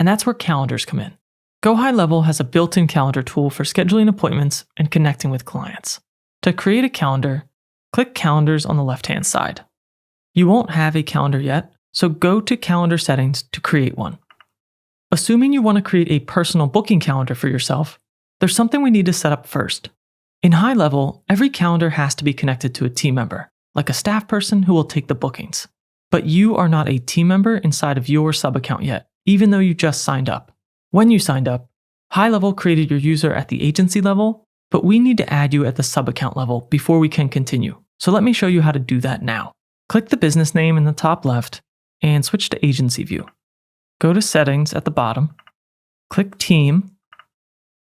and that's where calendars come in. GoHighLevel has a built-in calendar tool for scheduling appointments and connecting with clients. To create a calendar, click Calendars on the left-hand side. You won't have a calendar yet, so go to Calendar Settings to create one. Assuming you want to create a personal booking calendar for yourself, there's something we need to set up first. In HighLevel, every calendar has to be connected to a team member, like a staff person who will take the bookings. But you are not a team member inside of your sub-account yet, even though you just signed up. When you signed up, HighLevel created your user at the agency level, but we need to add you at the sub-account level before we can continue. So let me show you how to do that now. Click the business name in the top left and switch to agency view. Go to settings at the bottom, click team,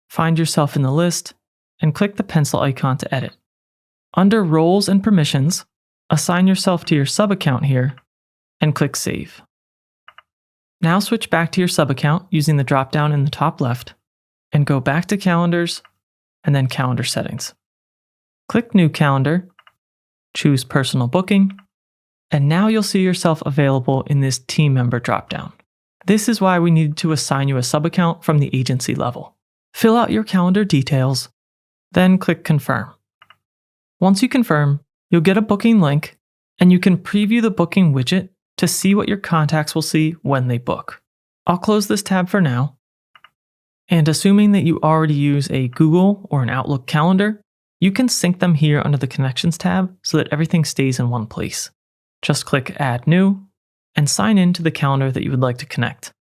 find yourself in the list, and click the pencil icon to edit. Under roles and permissions, assign yourself to your sub-account here and click save. Now switch back to your sub-account using the drop-down in the top left and go back to calendars and then calendar settings. Click new calendar, choose personal booking, and now you'll see yourself available in this team member drop-down. This is why we needed to assign you a sub-account from the agency level. Fill out your calendar details, then click confirm. Once you confirm, you'll get a booking link and you can preview the booking widget to see what your contacts will see when they book. I'll close this tab for now. And assuming that you already use a Google or an Outlook calendar, you can sync them here under the Connections tab so that everything stays in one place. Just click Add New and sign in to the calendar that you would like to connect.